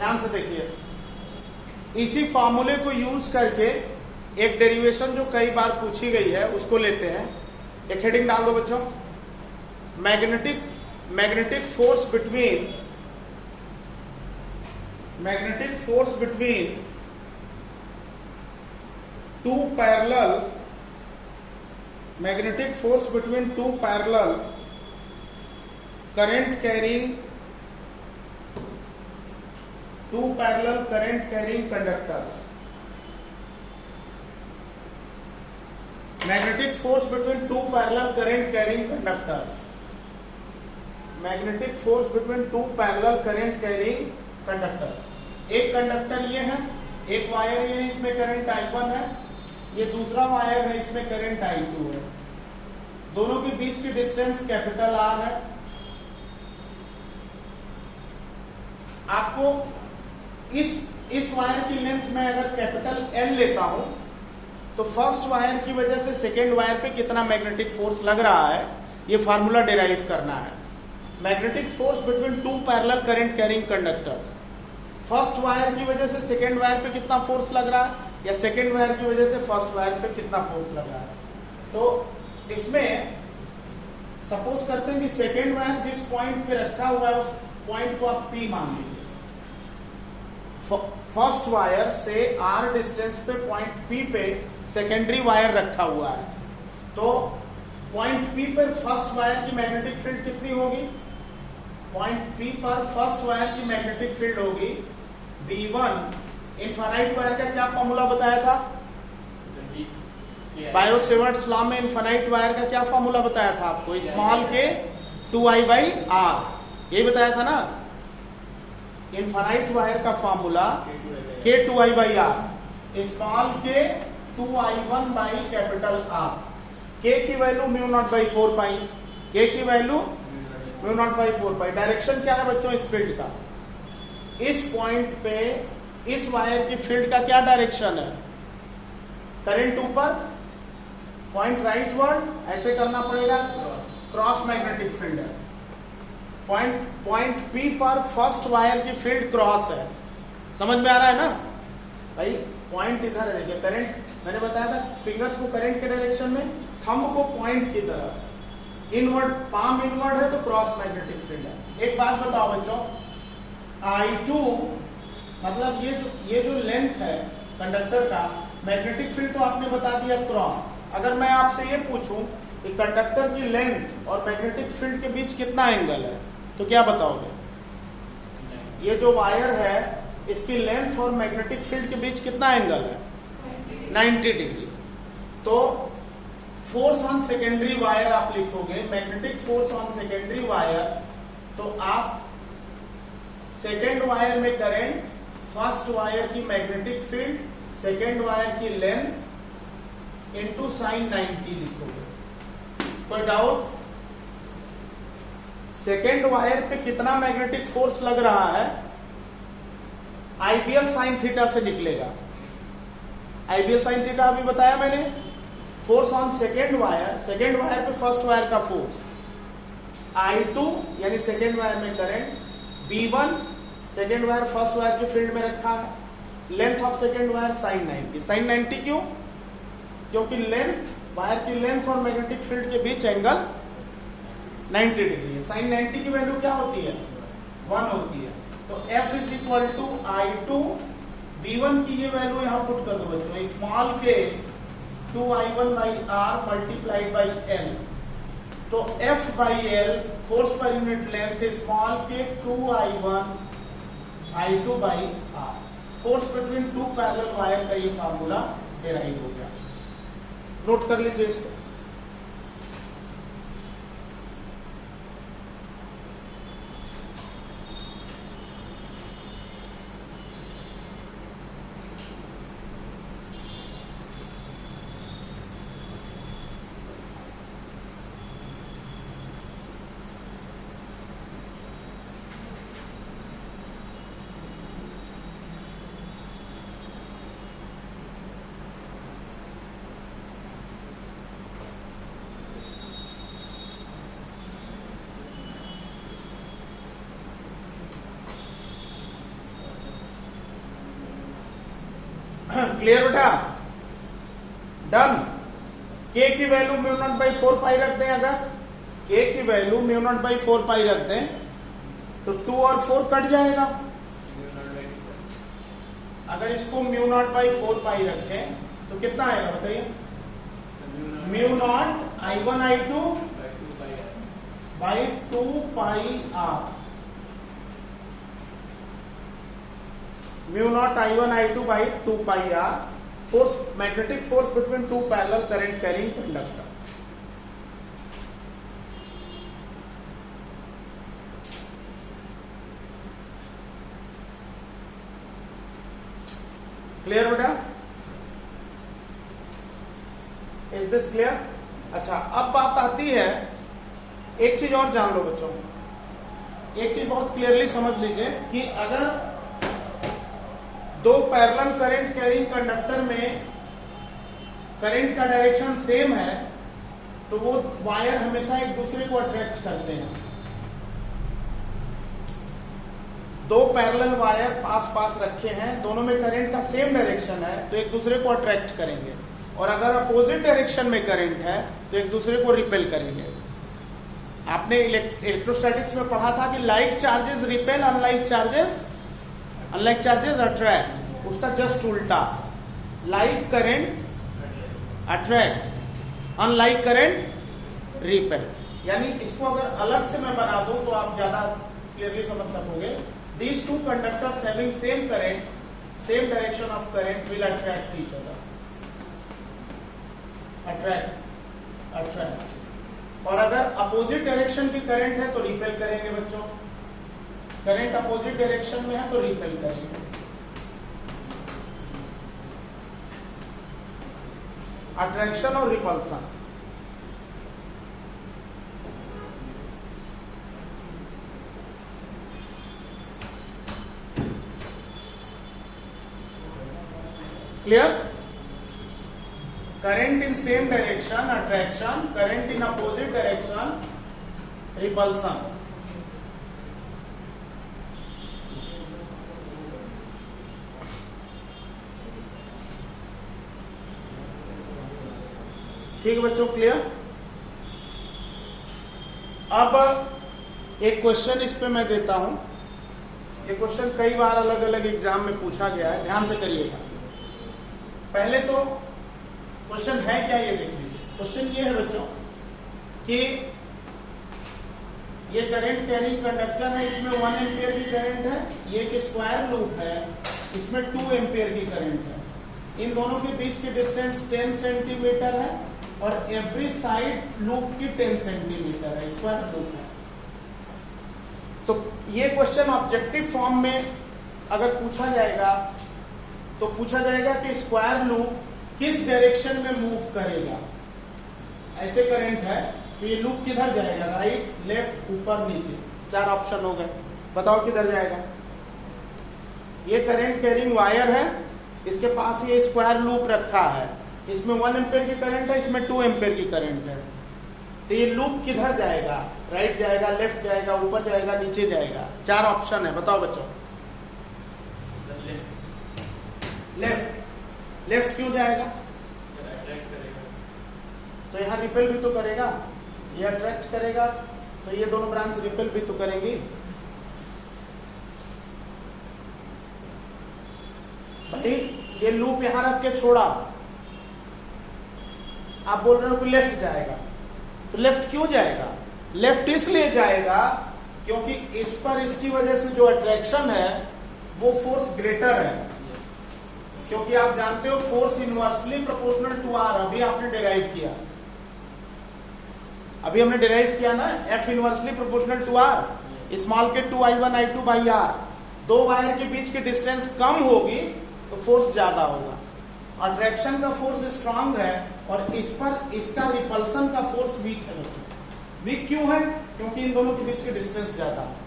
ध्यान से देखिए, इसी फॉर्मूले को यूज करके एक डेरिवेशन जो कई बार पूछी गई है उसको लेते हैं। एक हेडिंग डाल दो बच्चों, magnetic force between two parallel current carrying conductors. Magnetic force between two parallel current carrying conductors. Magnetic force between two parallel current carrying conductors. एक कंडक्टर ये है, एक वायर ये है, इसमें करंट I1 है, ये दूसरा वायर है, इसमें करंट I2 है। दोनों के बीच की डिस्टेंस कैपिटल R है। आपको इस वायर की लेंथ में अगर कैपिटल L लेता हूं तो फर्स्ट वायर की वजह से सेकेंड वायर पे कितना मैग्नेटिक फोर्स लग रहा है ये फार्मूला डिराइव करना है। Magnetic force between two parallel current carrying conductors, first wire की वजह से सेकेंड वायर पे कितना फोर्स लग रहा है या सेकेंड वायर की वजह से फर्स्ट वायर पे कितना फोर्स लग रहा है। तो इसमें सपोज करते हैं कि सेकेंड वायर जिस पॉइंट पे रखा हुआ है उस पॉइंट को आप P मान लीजिए। फर्स्ट वायर से R डिस्टेंस पे पॉइंट P पे सेकेंडरी वायर रखा हुआ है, तो पॉइंट P पर फर्स्ट वायर की मैग्नेटिक फील्ड कितनी होगी? पॉइंट P पर फर्स्ट वायर की मैग्नेटिक फील्ड होगी V1। इनफाइनाइट वायर का क्या फॉर्मूला बताया था? बायो-सेवर्ट्स लॉ में इनफाइनाइट वायर का क्या फॉर्मूला बताया था आपको? स्मॉल के 2I/R, यही बताया था ना। इनफाइनाइट वायर का फॉर्मूला K2I/R, स्मॉल के 2I1/R। K की वैल्यू μ0/4 पाई, K की वैल्यू μ0/4 पाई। डायरेक्शन क्या है बच्चों इस फील्ड का? इस पॉइंट पे इस वायर की फील्ड का क्या डायरेक्शन है? करंट ऊपर, पॉइंट राइटवर्ड, ऐसे करना पड़ेगा, क्रॉस मैग्नेटिक फील्ड है। पॉइंट P पर फर्स्ट वायर की फील्ड क्रॉस है। समझ में आ रहा है ना भाई? पॉइंट इधर है, देखिए करंट मैंने बताया था, फिंगर्स को करंट के डायरेक्शन में, थंब को पॉइंट की तरफ, इनवर्ड, पाम इनवर्ड है तो क्रॉस मैग्नेटिक फील्ड है। एक बात बताओ बच्चों, I2 मतलब ये जो लेंथ है कंडक्टर का, मैग्नेटिक फील्ड तो आपने बता दिया क्रॉस। अगर मैं आपसे ये पूछूं कि कंडक्टर की लेंथ और मैग्नेटिक फील्ड के बीच कितना एंगल है, तो क्या बताओगे? ये जो वायर है इसकी लेंथ और मैग्नेटिक फील्ड के बीच कितना एंगल है? 90 डिग्री। तो फोर्स ऑन सेकेंडरी वायर आप लिखोगे, magnetic force on secondary wire, तो आप सेकेंड वायर में करंट, फर्स्ट वायर की मैग्नेटिक फील्ड, सेकेंड वायर की लेंथ इंटू साइन 90 लिखोगे। कोई डाउट? सेकेंड वायर पे कितना मैग्नेटिक फोर्स लग रहा है? आइडियल साइन थीटा से निकलेगा। आइडियल साइन थीटा अभी बताया मैंने। फोर्स ऑन सेकेंड वायर पे फर्स्ट वायर का फोर्स I2 यानी सेकेंड वायर में current, V1 second wire first wire की फील्ड में रखा है, length of second wire sine 90। Sine 90 क्यों? क्योंकि लेंथ, वायर की लेंथ और मैग्नेटिक फील्ड के बीच एंगल 90 डिग्री है। साइन 90 की वैल्यू क्या होती है? 1 होती है। तो F is equal to I2, V1 की ये वैल्यू यहां पुट कर दो बच्चों, स्मॉल के 2I1/R मल्टीप्लाइड बाई L। तो F/L force per unit length small के 2I1/R। Force between two parallel wire का ये फार्मूला डिराइव हो गया। नोट कर लीजिए इसको। क्लियर बेटा, डन। के की वैल्यू म्यू नॉट बाई 4 पाई रख दें, अगर के की वैल्यू म्यू नॉट बाई 4 पाई रख दें तो 2 और 4 कट जाएगा। अगर इसको म्यू नॉट बाई 4 पाई रखें तो कितना आएगा बताइए, mu not I1 I2 by 2 pi R, mu not I1 I2 by 2 pi R, force, magnetic force between two parallel current carrying conductor. Clear बेटा, इज दिस क्लियर? अच्छा, अब बात आती है, एक चीज और जान लो बच्चों, एक चीज बहुत क्लियरली समझ लीजिए कि अगर दो पैरेलल करंट कैरिंग कंडक्टर में करंट का डायरेक्शन सेम है तो वो वायर हमेशा एक दूसरे को अट्रैक्ट करते हैं। दो पैरेलल वायर पास पास रखे हैं, दोनों में करंट का सेम डायरेक्शन है तो एक दूसरे को अट्रैक्ट करेंगे, और अगर अपोजिट डायरेक्शन में करंट है तो एक दूसरे को रिपेल करेंगे। आपने इलेक्ट्रोस्टैटिक्स में पढ़ा था कि like charges repel, unlike charges attract, उसका जस्ट उल्टा, like current attract, unlike current repel. यानी इसको अगर अलग से मैं बना दूं तो आप ज्यादा क्लियरली समझ सकोगे। These two conductors having same current, same direction of current will attract each other. Attract. और अगर अपोजिट डायरेक्शन की करंट है तो रिपेल करेंगे बच्चों, करंट अपोजिट डायरेक्शन में है तो रिपेल करेंगे। अट्रैक्शन और repulsion. Clear? Current in same direction attraction, current in opposite direction repulsion. ठीक है बच्चों, क्लियर? अब एक क्वेश्चन इस पे मैं देता हूं। ये क्वेश्चन कई बार अलग अलग एग्जाम में पूछा गया है, ध्यान से करिएगा। पहले तो क्वेश्चन है क्या ये देख लीजिए। क्वेश्चन ये है बच्चों कि ये करंट कैरिंग कंडक्टर है, इसमें 1 एम्पियर की करंट है, ये एक स्क्वायर लूप है, इसमें 2 एम्पियर की करंट है। इन दोनों के बीच की डिस्टेंस 10 सेंटीमीटर है और एवरी साइड लूप की 10 सेंटीमीटर है, स्क्वायर लूप है। तो ये क्वेश्चन ऑब्जेक्टिव फॉर्म में अगर पूछा जाएगा तो पूछा जाएगा कि स्क्वायर लूप किस डायरेक्शन में मूव करेगा। ऐसे करंट है तो ये लूप किधर जाएगा, राइट, लेफ्ट, ऊपर, नीचे, 4 ऑप्शन हो गए, बताओ किधर जाएगा। ये करंट कैरिंग वायर है, इसके पास ये स्क्वायर लूप रखा है, इसमें 1 एम्पियर की करंट है, इसमें 2 एम्पियर की करंट है। तो ये लूप किधर जाएगा, राइट जाएगा, लेफ्ट जाएगा, ऊपर जाएगा, नीचे जाएगा। 4 ऑप्शन है, बताओ बच्चों। लेफ्ट क्यों जाएगा? तो यहां रिपेल भी तो करेगा, ये अट्रैक्ट करेगा, तो ये दोनों ब्रांच रिपेल भी तो करेंगी। भाई ये लूप यहां रख के छोड़ा, आप बोल रहे हो कि लेफ्ट जाएगा, तो लेफ्ट क्यों जाएगा? लेफ्ट इसलिए जाएगा क्योंकि इस पर इसकी वजह से जो अट्रैक्शन है वो फोर्स ग्रेटर है, क्योंकि आप जानते हो force inversely proportional to R. अभी आपने डिराइव किया, अभी हमने डिराइव किया ना, F inversely proportional to R, small K 2I1 I2 by are. दो वायर के बीच की डिस्टेंस कम होगी तो फोर्स ज्यादा होगा, अट्रैक्शन का फोर्स स्ट्रांग है और इस पर इसका रिपल्सन का फोर्स वीक है बच्चों। वीक क्यों है? क्योंकि इन दोनों के बीच की डिस्टेंस ज्यादा है।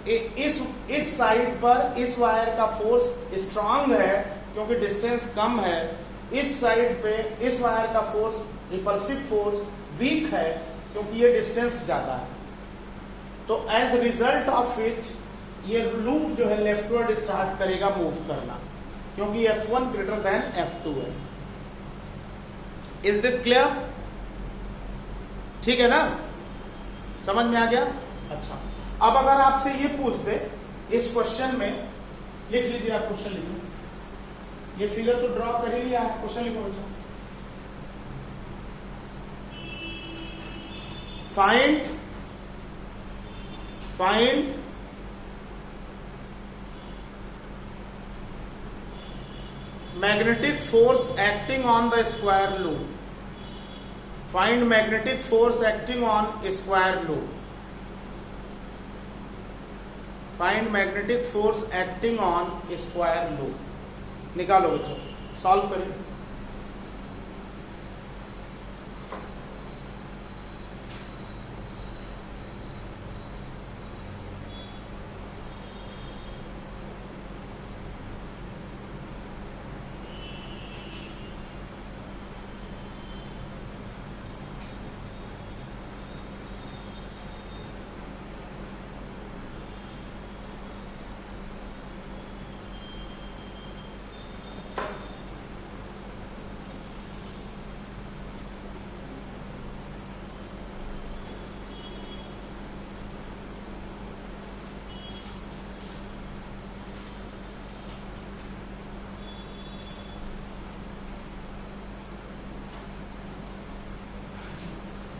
इस साइड पर इस वायर का फोर्स स्ट्रांग है क्योंकि डिस्टेंस कम है, इस साइड पे इस वायर का फोर्स, रिपल्सिव फोर्स, वीक है क्योंकि ये डिस्टेंस ज्यादा है। तो एज रिजल्ट ऑफ विच ये लूप जो है लेफ्टवर्ड स्टार्ट करेगा मूव करना, क्योंकि F1 ग्रेटर देन F2 है। Is this clear? ठीक है ना, समझ में आ गया? अच्छा, अब अगर आपसे ये पूछ दे इस क्वेश्चन में, लिख लीजिए आप क्वेश्चन लिखिए, ये फिगर तो ड्रॉ कर ही लिया है, क्वेश्चन लिखो बच्चों। Find magnetic force acting on the square loop. Find magnetic force acting on a square loop. Find magnetic force acting on a square loop. निकालो बच्चों, सॉल्व करें।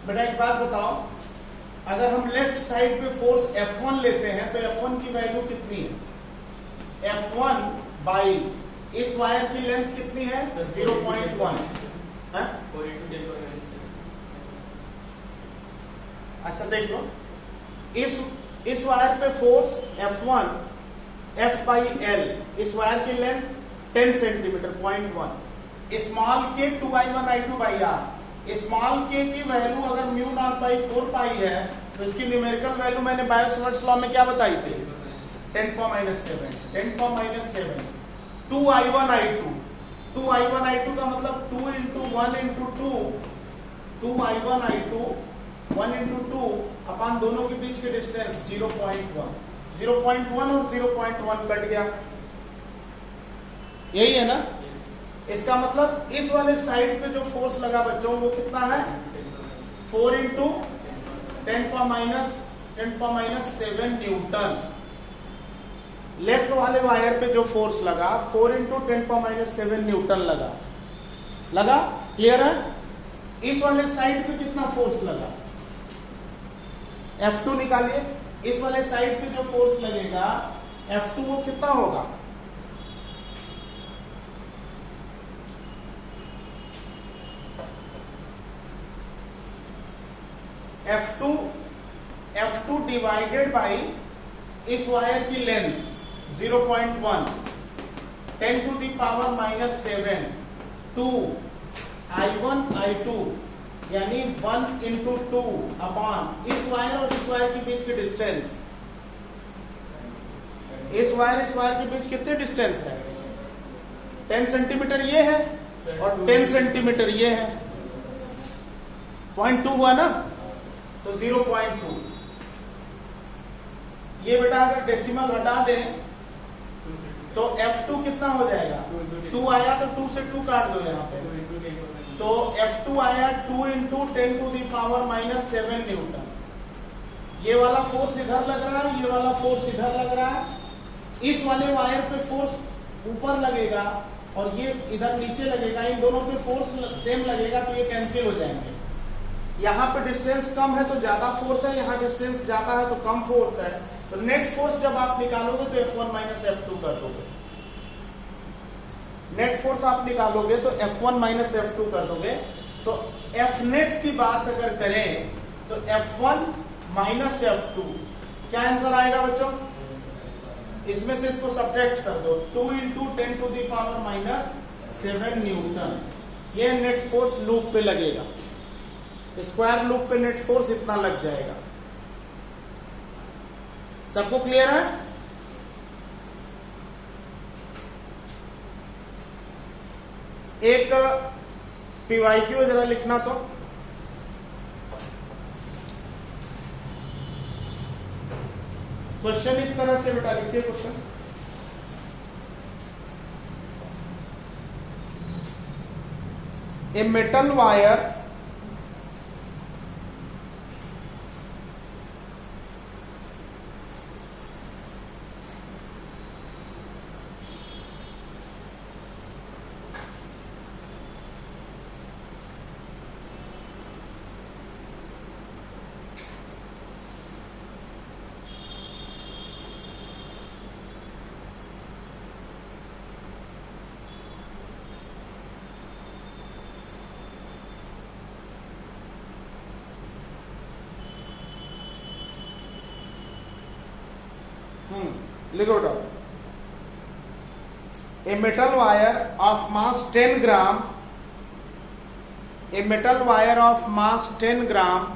बेटा एक बात बताओ, अगर हम लेफ्ट साइड पे फोर्स F1 लेते हैं तो F1 की वैल्यू कितनी है? F1 बाई इस वायर की लेंथ कितनी है? 0.1। अच्छा देख लो, इस वायर पे force F1 F by L, इस वायर की लेंथ 10 सेंटीमीटर 0.1, स्मॉल के 2I1I2 बाई R। स्मॉल के की वैल्यू अगर म्यू नॉट बाई 4 पाई है तो इसकी न्यूमेरिकल वैल्यू मैंने बायो-सैवर्ट्स लॉ में क्या बताई थी? 10⁻⁷ 10⁻⁷ 2I1I2। 2I1I2 का मतलब 2 इंटू 1 इंटू 2, 2I1I2 1 इंटू 2 अपान दोनों के बीच के डिस्टेंस 0.1। 0.1 और 0.1 कट गया, यही है ना? इसका मतलब इस वाले साइड पे जो फोर्स लगा बच्चों वो कितना है? 4 इंटू 10⁻⁷ न्यूटन। लेफ्ट वाले वायर पे जो फोर्स लगा 4 इंटू 10⁻⁷ न्यूटन लगा। क्लियर है? इस वाले साइड पे कितना फोर्स लगा? F2 निकालिए। इस वाले साइड पे जो फोर्स लगेगा F2 वो कितना होगा? F2 डिवाइडेड बाई इस वायर की लेंथ 0.1, 10⁻⁻⁷ 2 I1I2 यानी 1 इंटू 2 अपॉन इस वायर और इस वायर के बीच की डिस्टेंस। इस वायर के बीच कितने डिस्टेंस है? 10 सेंटीमीटर ये है और 10 सेंटीमीटर ये है। 0.2 हुआ ना, तो 0.2। ये बेटा अगर डेसिमल हटा दें तो F2 कितना हो जाएगा? 2 आया तो 2 से 2 काट दो यहाँ पे, तो F2 आया 2 इंटू 10⁻⁷ न्यूटन। ये वाला फोर्स इधर लग रहा है, ये वाला फोर्स इधर लग रहा है। इस वाले वायर पे फोर्स ऊपर लगेगा और ये इधर नीचे लगेगा, इन दोनों पे फोर्स सेम लगेगा तो ये कैंसिल हो जाएंगे। यहाँ पे डिस्टेंस कम है तो ज्यादा फोर्स है, यहाँ डिस्टेंस ज्यादा है तो कम फोर्स है। तो नेट फोर्स जब आप निकालोगे तो F1 माइनस F2 कर दोगे। नेट फोर्स आप निकालोगे तो F1 माइनस F2 कर दोगे। तो F नेट की बात अगर करें तो F1 माइनस F2 क्या आंसर आएगा बच्चों? इसमें से इसको सब्ट्रैक्ट कर दो, 2 इंटू 10⁻⁷ न्यूटन। ये नेट फोर्स लूप पे लगेगा, स्क्वायर लूप पे नेट फोर्स इतना लग जाएगा। सबको क्लियर है? एक PYQ जरा लिखना तो। क्वेश्चन इस तरह से बेटा लिखिए क्वेश्चन, ए मेटल वायर लिखो बेटा, a metal wire of mass 10 gram, a metal wire of mass 10 gram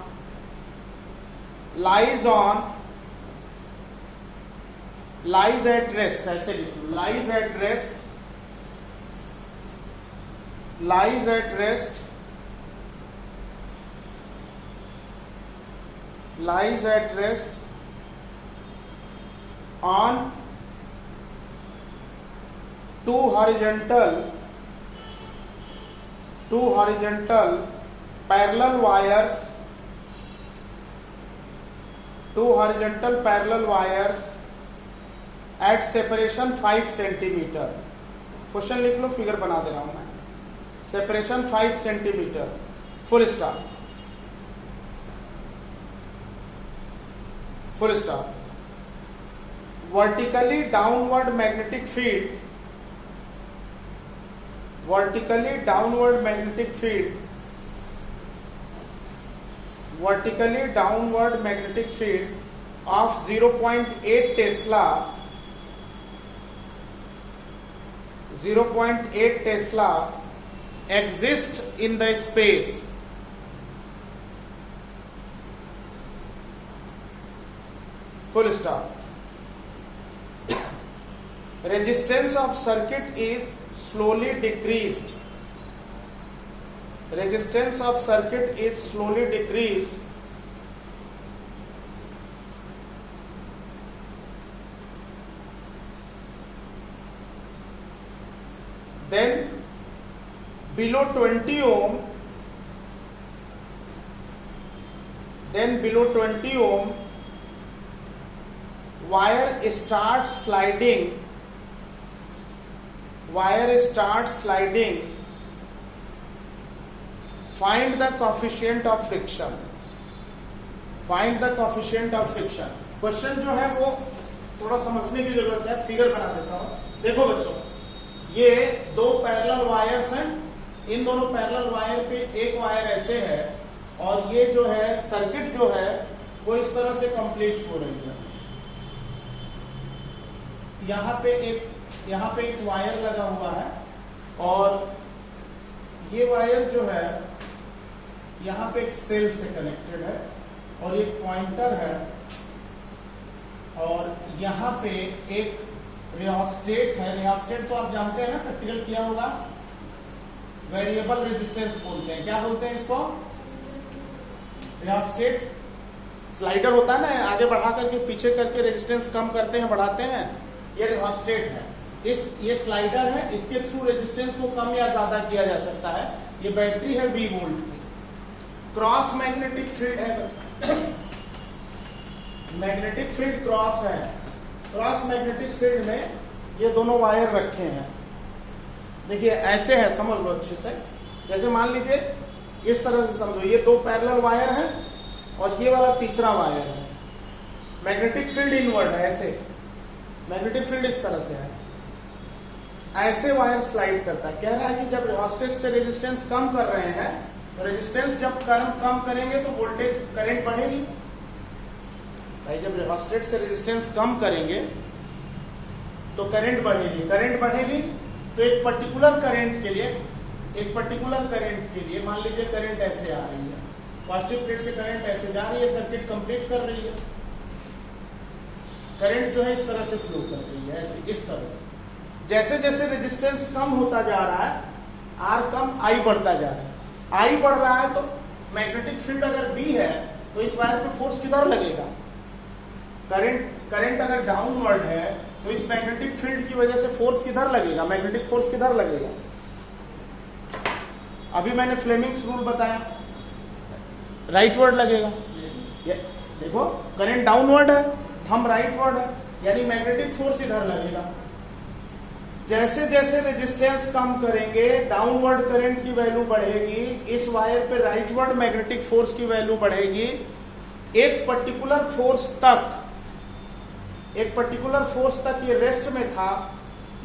lies at rest, ऐसे लिखो, lies at rest, lies at rest, lies at rest on two horizontal parallel wires, at separation 5 centimetre. Question लिख लो, figure बना दे रहा हूं मैं, separation 5 centimetre, full stop, full stop. vertically downward magnetic field, vertically downward magnetic field, vertically downward magnetic field of 0.8 Tesla, 0.8 Tesla exists in the space, full stop। Resistance of circuit is slowly decreased, resistance of circuit is slowly decreased then below 20 ohm, then below 20 ohm wire starts sliding, wire starts sliding, find the coefficient of friction, find the coefficient of friction। Question जो है वो थोड़ा समझने की जरूरत है, figure बना देता हूं। देखो बच्चों, ये दो पैरेलल वायर्स हैं, इन दोनों पैरेलल वायर पे एक वायर ऐसे है और ये जो है सर्किट जो है वो इस तरह से कंप्लीट हो रही है। यहाँ पे एक वायर लगा हुआ है और ये वायर जो है यहाँ पे एक सेल से कनेक्टेड है और एक पॉइंटर है और यहाँ पे एक रियोस्टेट है। रियोस्टेट तो आप जानते हैं ना, प्रैक्टिकल किया होगा, वेरिएबल रेजिस्टेंस बोलते हैं। क्या बोलते हैं इसको? रियोस्टेट। स्लाइडर होता है ना, आगे बढ़ा करके पीछे करके रेजिस्टेंस कम करते हैं, बढ़ाते हैं, ये रियोस्टेट है। ये स्लाइडर है, इसके थ्रू रेजिस्टेंस को कम या ज्यादा किया जा सकता है। ये बैटरी है 20 वोल्ट की। क्रॉस मैग्नेटिक फील्ड है, मैग्नेटिक फील्ड क्रॉस है। क्रॉस मैग्नेटिक फील्ड में ये दोनों वायर रखे हैं, देखिए ऐसे है, समझ लो अच्छे से। जैसे मान लीजिए इस तरह से समझो, ये दो पैरेलल वायर है और ये वाला तीसरा वायर है। मैग्नेटिक फील्ड इनवर्ड है, ऐसे मैग्नेटिक फील्ड इस तरह से है, ऐसे वायर स्लाइड करता है। कह रहा है कि जब रियोस्टेट से रेजिस्टेंस कम कर रहे हैं तो रेजिस्टेंस जब कम करेंगे तो वोल्टेज करंट बढ़ेगी। भाई जब रियोस्टेट से रेजिस्टेंस कम करेंगे तो करंट बढ़ेगी, करंट बढ़ेगी तो एक पर्टिकुलर करंट के लिए मान लीजिए करंट ऐसे आ रही है, पॉजिटिव प्लेट से करंट ऐसे जा रही है, सर्किट कंप्लीट कर रही है, करंट जो है इस तरह से फ्लो कर रही है, ऐसे इस तरह से। जैसे जैसे रेजिस्टेंस कम होता जा रहा है, आर कम, आई बढ़ता जा रहा है। आई बढ़ रहा है तो मैग्नेटिक फील्ड अगर बी है तो इस वायर पे फोर्स किधर लगेगा? करंट करंट अगर डाउनवर्ड है तो इस मैग्नेटिक फील्ड की वजह से फोर्स किधर लगेगा, मैग्नेटिक फोर्स किधर लगेगा। अभी मैंने फ्लेमिंग्स रूल बताया, राइटवर्ड लगेगा। ये देखो करंट डाउनवर्ड है, थंब राइटवर्ड है, यानी मैग्नेटिक फोर्स इधर लगेगा। जैसे जैसे रेजिस्टेंस कम करेंगे डाउनवर्ड करंट की वैल्यू बढ़ेगी, इस वायर पे राइटवर्ड मैग्नेटिक फोर्स की वैल्यू बढ़ेगी। एक पर्टिकुलर फोर्स तक ये रेस्ट में था,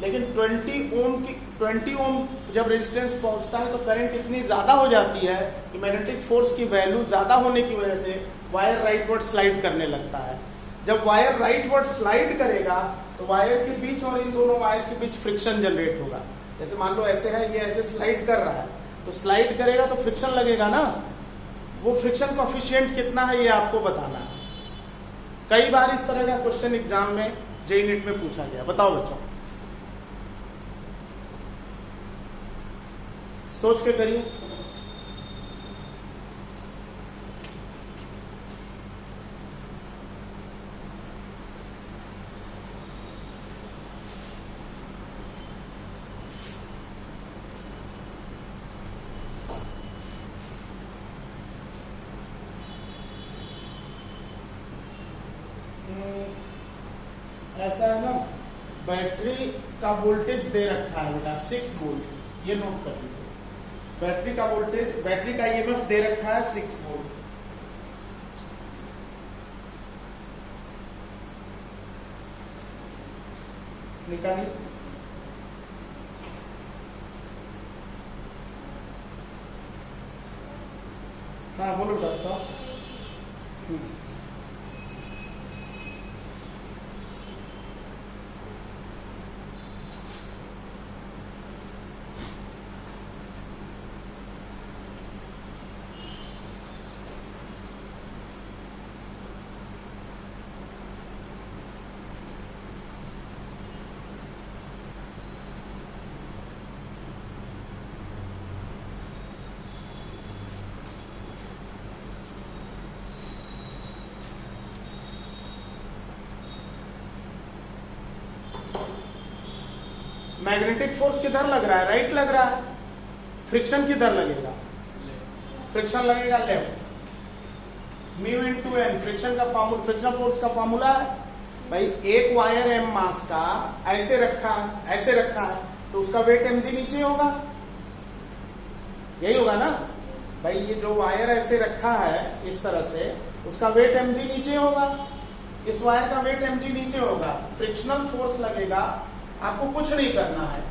लेकिन 20 ओम जब रेजिस्टेंस पहुंचता है तो करंट इतनी ज्यादा हो जाती है कि मैग्नेटिक फोर्स की वैल्यू ज्यादा होने की वजह से वायर राइटवर्ड स्लाइड करने लगता है। जब वायर राइटवर्ड स्लाइड करेगा तो वायर के बीच और इन दोनों वायर के बीच फ्रिक्शन जनरेट होगा। जैसे मान लो ऐसे है, ये ऐसे स्लाइड कर रहा है, तो स्लाइड करेगा तो फ्रिक्शन लगेगा ना। वो फ्रिक्शन कोएफिशिएंट कितना है ये आपको बताना है। कई बार इस तरह का क्वेश्चन एग्जाम में जेईई नीट में पूछा गया। बताओ बच्चों, सोच के करिए। ऐसा है ना, बैटरी का वोल्टेज दे रखा है बेटा 6 वोल्ट, ये नोट कर लीजिए। बैटरी का वोल्टेज, बैटरी का ईएमएफ दे रखा है 6 वोल्ट। निकालिए। हाँ बोलो डॉक्टर। मैग्नेटिक फोर्स किधर लग रहा है, राइट लग रहा है। फ्रिक्शन किधर लगेगा, फ्रिक्शन लगेगा left. Mu into N friction का फार्मूला, फ्रिक्शन फोर्स का फार्मूला है भाई, एक वायर एम मास का ऐसे रखा है तो उसका वेट mg नीचे होगा, यही होगा ना भाई। ये जो वायर ऐसे रखा है इस तरह से, उसका वेट mg नीचे होगा, इस वायर का वेट mg नीचे होगा। फ्रिक्शनल फोर्स लगेगा, आपको कुछ नहीं करना है,